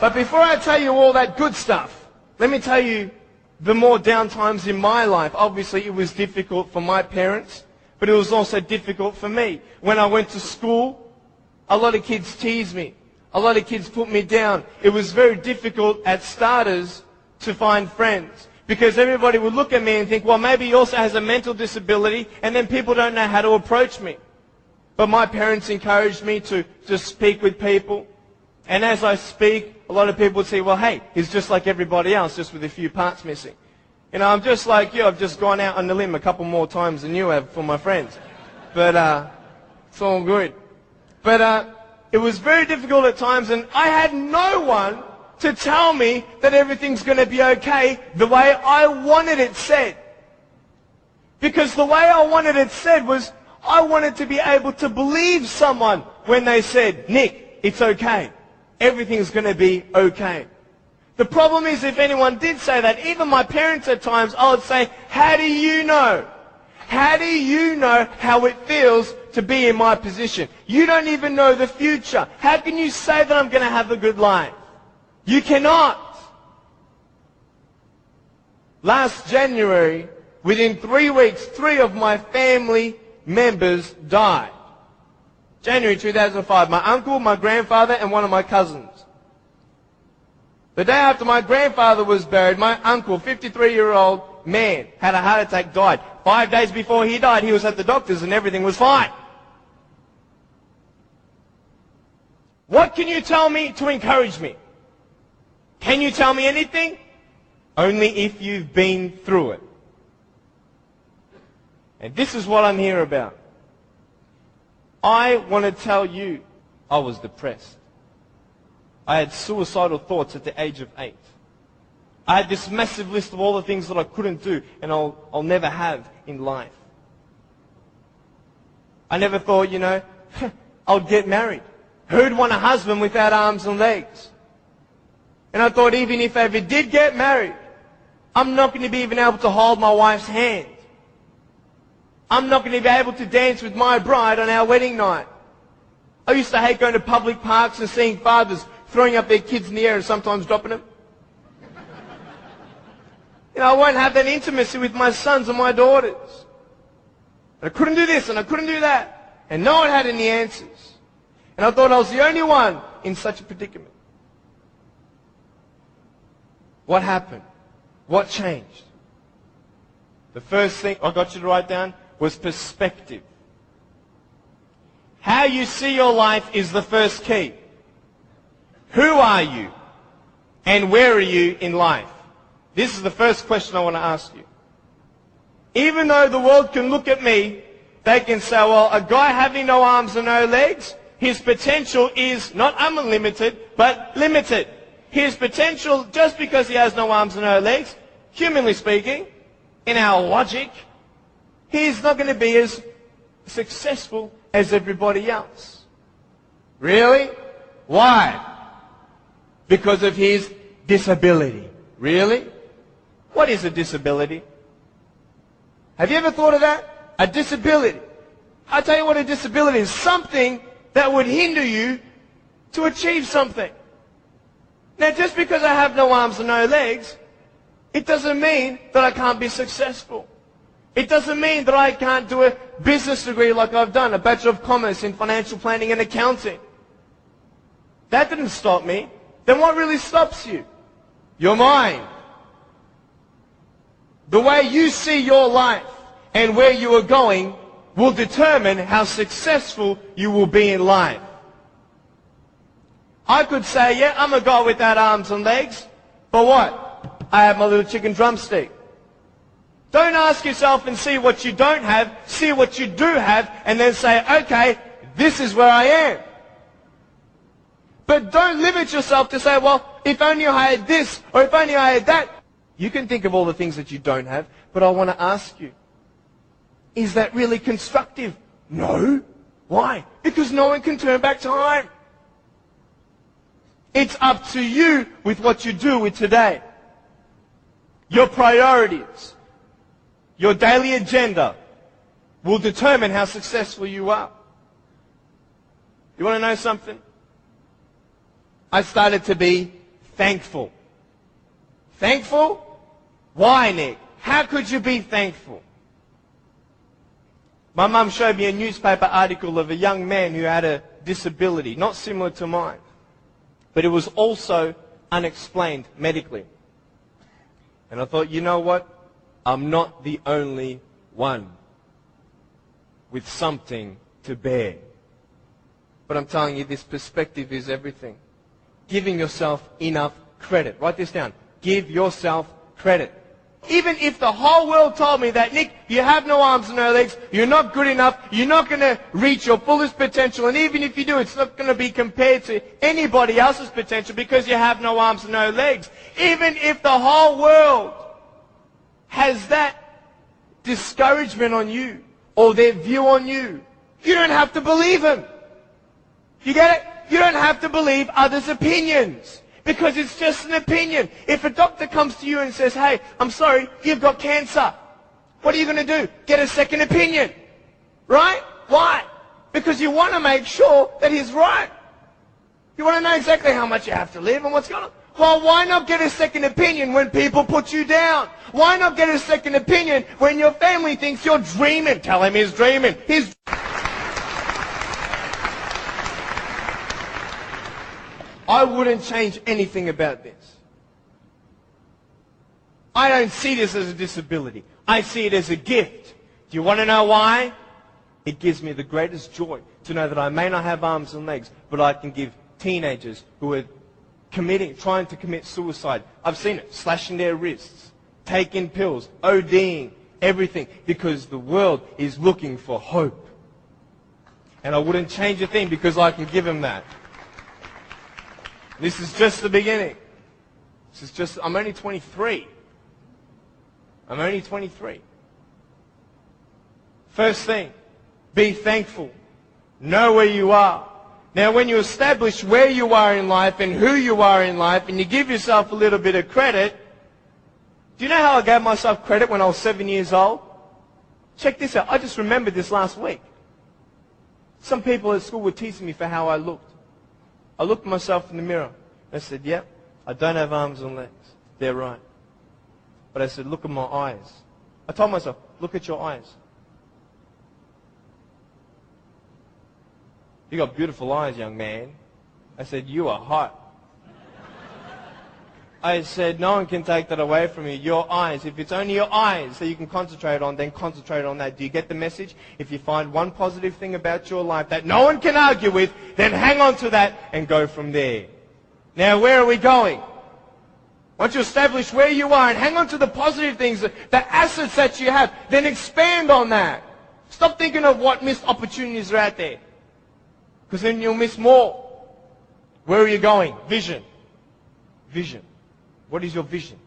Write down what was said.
But before I tell you all that good stuff, let me tell you the more down times in my life. Obviously, it was difficult for my parents, but it was also difficult for me. When I went to school, a lot of kids teased me. A lot of kids put me down. It was very difficult at starters to find friends, because everybody would look at me and think, well, maybe he also has a mental disability, and then people don't know how to approach me. But my parents encouraged me to speak with people. And as I speak, a lot of people would say, well, hey, he's just like everybody else, just with a few parts missing. You know, I'm just like you. I've just gone out on the limb a couple more times than you have for my friends. But it's all good. But it was very difficult at times, and I had no one to tell me that everything's going to be okay the way I wanted it said. Because the way I wanted it said was, I wanted to be able to believe someone when they said, Nick, it's okay. Everything's going to be okay. The problem is, if anyone did say that, even my parents at times, I would say, how do you know? How do you know how it feels to be in my position? You don't even know the future. How can you say that I'm going to have a good life? You cannot. Last January, within 3 weeks, 3 of my family members died. January 2005, my uncle, my grandfather, and one of my cousins. The day after my grandfather was buried, my uncle, 53-year-old man, had a heart attack, died. 5 days before he died, he was at the doctor's and everything was fine. What can you tell me to encourage me? Can you tell me anything? Only if you've been through it. And this is what I'm here about. I want to tell you, I was depressed. I had suicidal thoughts at the age of 8. I had this massive list of all the things that I couldn't do and I'll never have in life. I never thought, you know, I'll get married. Who'd want a husband without arms and legs? And I thought, even if I ever did get married, I'm not going to be even able to hold my wife's hand. I'm not going to be able to dance with my bride on our wedding night. I used to hate going to public parks and seeing fathers throwing up their kids in the air and sometimes dropping them. You know, I won't have that intimacy with my sons and my daughters. And I couldn't do this and I couldn't do that. And no one had any answers. And I thought I was the only one in such a predicament. What happened? What changed? The first thing I got you to write down was perspective. How you see your life is the first key. Who are you? And where are you in life? This is the first question I want to ask you. Even though the world can look at me, they can say, well, a guy having no arms and no legs, his potential is not unlimited, but limited. His potential, just because he has no arms and no legs, humanly speaking, in our logic, he's not going to be as successful as everybody else. Really? Why? Because of his disability. Really? What is a disability? Have you ever thought of that? A disability. I'll tell you what a disability is. Something that would hinder you to achieve something. Now, just because I have no arms and no legs, it doesn't mean that I can't be successful. It doesn't mean that I can't do a business degree like I've done, a Bachelor of Commerce in Financial Planning and Accounting. That didn't stop me. Then what really stops you? Your mind. The way you see your life and where you are going will determine how successful you will be in life. I could say, yeah, I'm a guy without arms and legs, but what? I have my little chicken drumstick. Don't ask yourself and see what you don't have, see what you do have, and then say, okay, this is where I am. But don't limit yourself to say, well, if only I had this, or if only I had that. You can think of all the things that you don't have, but I want to ask you, is that really constructive? No. Why? Because no one can turn back time. It's up to you with what you do with today. Your priorities, your daily agenda will determine how successful you are. You want to know something? I started to be thankful. Thankful? Why, Nick? How could you be thankful? My mum showed me a newspaper article of a young man who had a disability, not similar to mine, but it was also unexplained medically. And I thought, you know what? I'm not the only one with something to bear. But I'm telling you, this perspective is everything. Giving yourself enough credit. Write this down. Give yourself credit. Even if the whole world told me that, Nick, you have no arms and no legs, you're not good enough, you're not going to reach your fullest potential, and even if you do, it's not going to be compared to anybody else's potential because you have no arms and no legs. Even if the whole world has that discouragement on you or their view on you, you don't have to believe them. You get it? You don't have to believe others' opinions. Because it's just an opinion. If a doctor comes to you and says, hey, I'm sorry, you've got cancer. What are you going to do? Get a second opinion. Right? Why? Because you want to make sure that he's right. You want to know exactly how much you have to live and what's going on. Well, why not get a second opinion when people put you down? Why not get a second opinion when your family thinks you're dreaming? Tell him he's dreaming. I wouldn't change anything about this. I don't see this as a disability. I see it as a gift. Do you want to know why? It gives me the greatest joy to know that I may not have arms and legs, but I can give teenagers who are trying to commit suicide. I've seen it, slashing their wrists, taking pills, ODing, everything, because the world is looking for hope. And I wouldn't change a thing because I can give them that. This is just the beginning. I'm only 23. I'm only 23. First thing, be thankful. Know where you are. Now, when you establish where you are in life and who you are in life, and you give yourself a little bit of credit, do you know how I gave myself credit when I was 7 years old? Check this out. I just remembered this last week. Some people at school were teasing me for how I looked. I looked at myself in the mirror. I said, yep, I don't have arms and legs. They're right. But I said, look at my eyes. I told myself, look at your eyes. You got beautiful eyes, young man. I said, you are hot. I said, no one can take that away from you. Your eyes. If it's only your eyes that you can concentrate on, then concentrate on that. Do you get the message? If you find one positive thing about your life that no one can argue with, then hang on to that and go from there. Now, where are we going? Once you establish where you are and hang on to the positive things, the assets that you have, then expand on that. Stop thinking of what missed opportunities are out there. Because then you'll miss more. Where are you going? Vision. Vision. What is your vision?